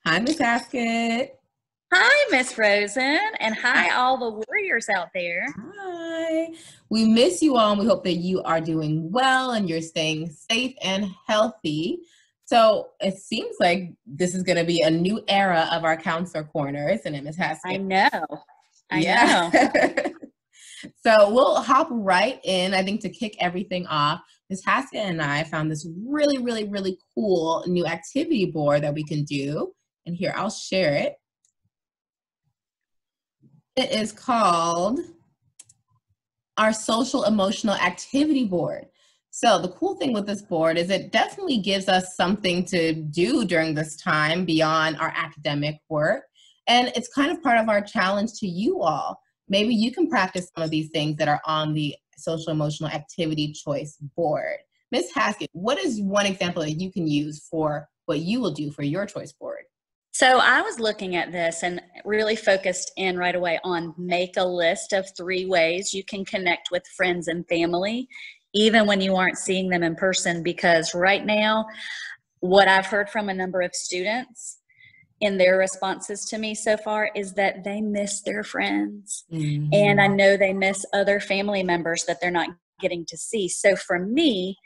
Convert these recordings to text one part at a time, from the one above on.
Hi, Miss Haskett. Hi, Miss Rosen, and hi, all the warriors out there. Hi. We miss you all, and we hope that you are doing well and you're staying safe and healthy. So it seems like this is going to be a new era of our counselor corner, isn't it, Miss I Haskett? know, I Yeah. know. So we'll hop right in. I think to kick everything off, Miss Haskett and I found this really cool new activity board that we can do. And here, I'll share it. It is called our social emotional activity board. So the cool thing with this board is it definitely gives us something to do during this time beyond our academic work. And it's kind of part of our challenge to you all. Maybe you can practice some of these things that are on the social emotional activity choice board. Miss Haskett, what is one example that you can use for what you will do for your choice board? So I was looking at this and really focused in right away on make a list of 3 ways you can connect with friends and family, even when you aren't seeing them in person, because right now, what I've heard from a number of students in their responses to me so far is that they miss their friends. And I know they miss other family members that they're not getting to see. So for me,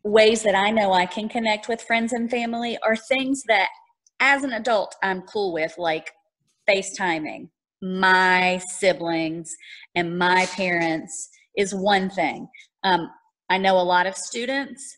ways that I know I can connect with friends and family are things that as an adult I'm cool with, like FaceTiming my siblings and my parents is one thing. I know a lot of students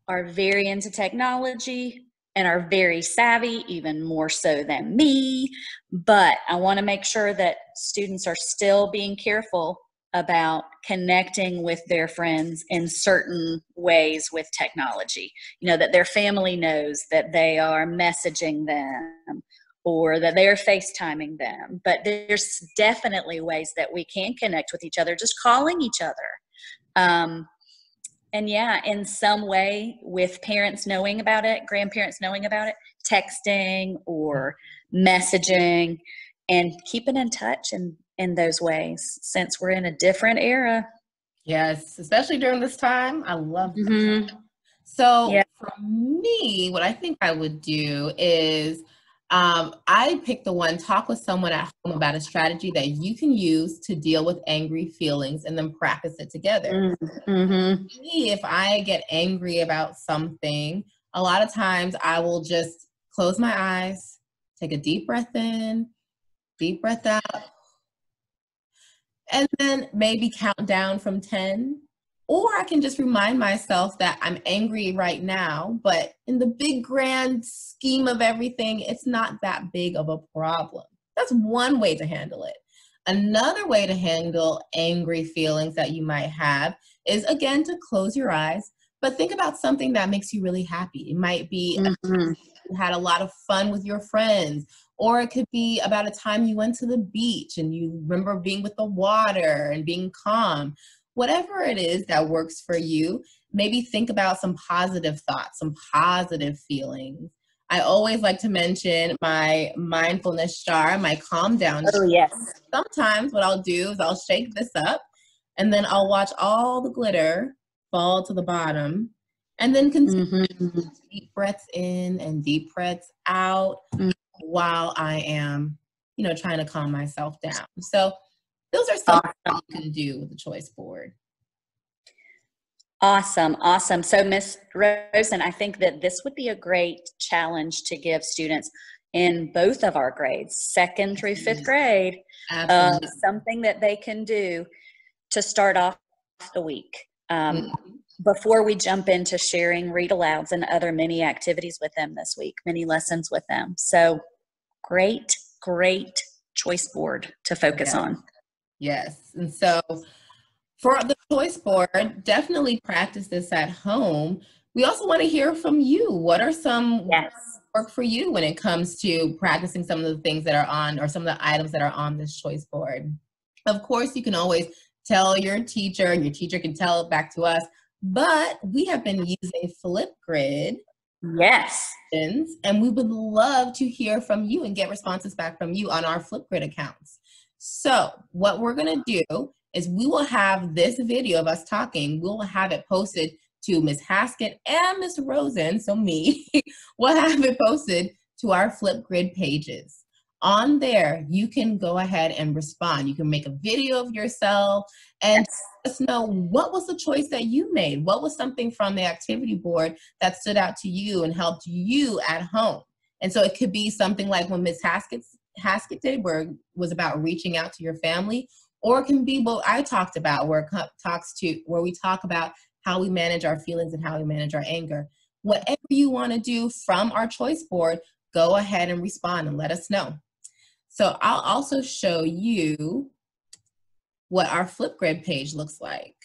are very into technology and are very savvy, even more so than me. But I want to make sure that students are still being careful about connecting with their friends in certain ways with technology. You know, that their family knows that they are messaging them or that they are FaceTiming them. But there's definitely ways that we can connect with each other, just calling each other. And yeah, in some way, with parents knowing about it, grandparents knowing about it, texting or messaging, and keeping in touch in those ways, since we're in a different era. Yes, especially during this time. I love that. Mm-hmm. So Yeah. for me, what I think I would do is I picked the one, talk with someone at home about a strategy that you can use to deal with angry feelings and then practice it together. Mm-hmm. Me, if I get angry about something, a lot of times I will just close my eyes, take a deep breath in, deep breath out, and then maybe count down from 10. Or I can just remind myself that I'm angry right now, but in the big grand scheme of everything, it's not that big of a problem. That's one way to handle it. Another way to handle angry feelings that you might have is, again, to close your eyes, but think about something that makes you really happy. It might be Mm-hmm. you had a lot of fun with your friends, or it could be about a time you went to the beach and you remember being with the water and being calm. Whatever it is that works for you, maybe think about some positive thoughts, some positive feelings. I always like to mention my mindfulness jar, my calm down jar. Oh, yes. Sometimes what I'll do is I'll shake this up and then I'll watch all the glitter fall to the bottom and then continue Mm-hmm. deep breaths in and deep breaths out while I am, trying to calm myself down. So those are some that Awesome. you can do with the choice board. Awesome. So, Miss Rosen, I think that this would be a great challenge to give students in both of our grades, 2nd through 5th grade, Absolutely. something that they can do to start off the week. Mhm. Before we jump into sharing read alouds and other mini activities with them this week, mini lessons with them. So great choice board to focus Yes. on. Yes. And so for the choice board, definitely practice this at home. We also want to hear from you. What are some Yes. work for you when it comes to practicing some of the things that are on, or some of the items that are on this choice board? Of course, you can always tell your teacher, and your teacher can tell it back to us, but we have been using Flipgrid, Yes. and we would love to hear from you and get responses back from you on our Flipgrid accounts. So what we're going to do is we will have this video of us talking. We'll have it posted to Miss Haskett and Miss Rosen, so me. We'll have it posted to our Flipgrid pages. On there, you can go ahead and respond. You can make a video of yourself and let us know what was the choice that you made. What was something from the activity board that stood out to you and helped you at home? And so it could be something like when Ms. Haskett did, where it was about reaching out to your family, or it can be what I talked about, where we talk about how we manage our feelings and how we manage our anger. Whatever you want to do from our choice board, go ahead and respond and let us know. So I'll also show you what our Flipgrid page looks like.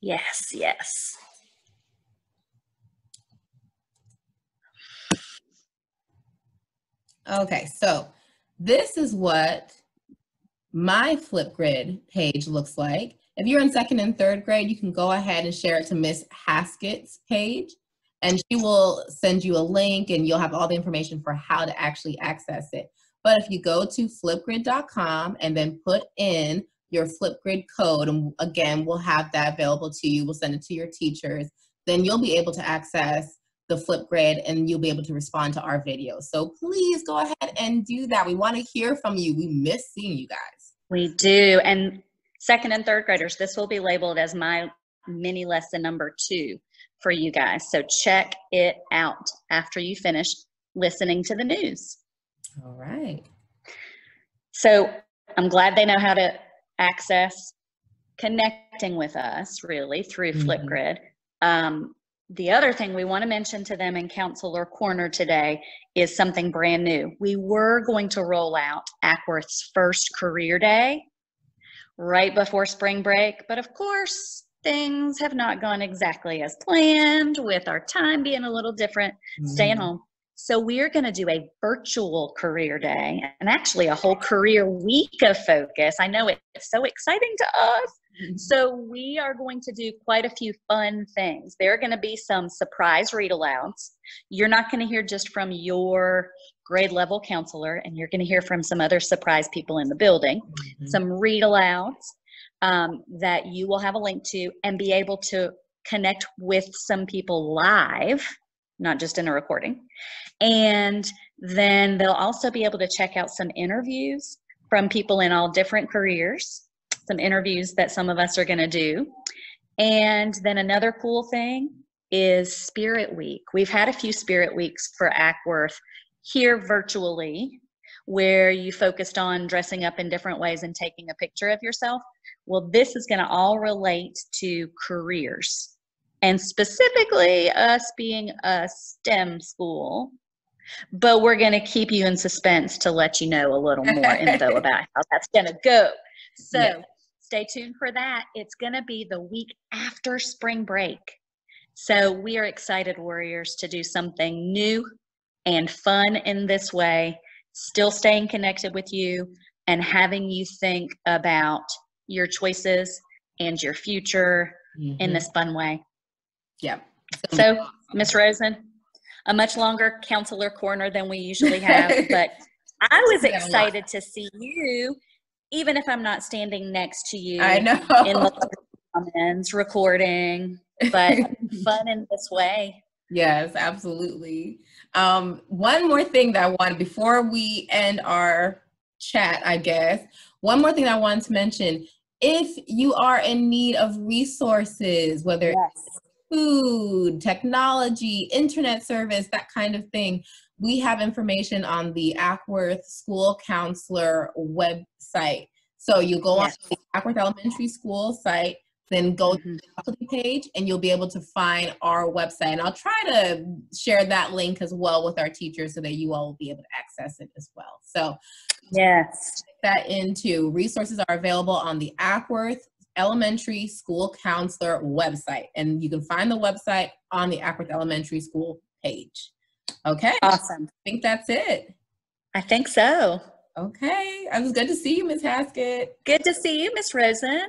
Yes, yes. Okay, so this is what my Flipgrid page looks like. If you're in 2nd and 3rd grade, you can go ahead and share it to Miss Haskett's page, and she will send you a link and you'll have all the information for how to actually access it. But if you go to flipgrid.com and then put in your Flipgrid code, and again, we'll have that available to you, we'll send it to your teachers, then you'll be able to access the Flipgrid and you'll be able to respond to our videos. So please go ahead and do that. We want to hear from you. We miss seeing you guys. We do. And 2nd and 3rd graders, this will be labeled as my mini lesson number 2 for you guys. So check it out after you finish listening to the news. All right. So I'm glad they know how to access connecting with us really through Flipgrid. The other thing we want to mention to them in Counselor Corner today is something brand new. We were going to roll out Ackworth's first career day right before spring break, but of course things have not gone exactly as planned, with our time being a little different, staying home. So we're going to do a virtual career day and actually a whole career week of focus. I know it's so exciting to us. So we are going to do quite a few fun things. There are going to be some surprise read alouds. You're not going to hear just from your grade level counselor, and you're going to hear from some other surprise people in the building. Some read alouds that you will have a link to and be able to connect with some people live, not just in a recording. And then they'll also be able to check out some interviews from people in all different careers, some interviews that some of us are going to do. And then another cool thing is Spirit Week. We've had a few Spirit Weeks for Ackworth here virtually, where you focused on dressing up in different ways and taking a picture of yourself. Well, this is going to all relate to careers, and specifically us being a STEM school. But we're going to keep you in suspense to let you know a little more info about how that's going to go. So stay tuned for that. It's going to be the week after spring break. So we are excited, Warriors, to do something new and fun in this way, still staying connected with you and having you think about your choices and your future in this fun way. Yeah. So, Miss Rosen, a much longer counselor corner than we usually have, but I was excited to see you, even if I'm not standing next to you. I know. In the comments, recording, but fun in this way. Yes, absolutely. One more thing that I wanted, before we end our chat, I guess, one more thing I wanted to mention, if you are in need of resources, whether it's food, technology, internet service, that kind of thing, we have information on the Ackworth School Counselor website. So you go on the Ackworth Elementary School site, then go to the faculty page, and you'll be able to find our website. And I'll try to share that link as well with our teachers so that you all will be able to access it as well. So yes, that into resources are available on the Ackworth Elementary School Counselor website. And you can find the website on the Ackworth Elementary School page. Okay. Awesome. I think that's it. I think so. Okay. It was good to see you, Ms. Haskett. Good to see you, Miss Rosen.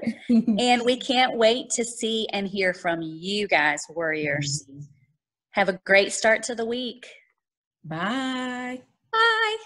And we can't wait to see and hear from you guys, Warriors. Have a great start to the week. Bye. Bye.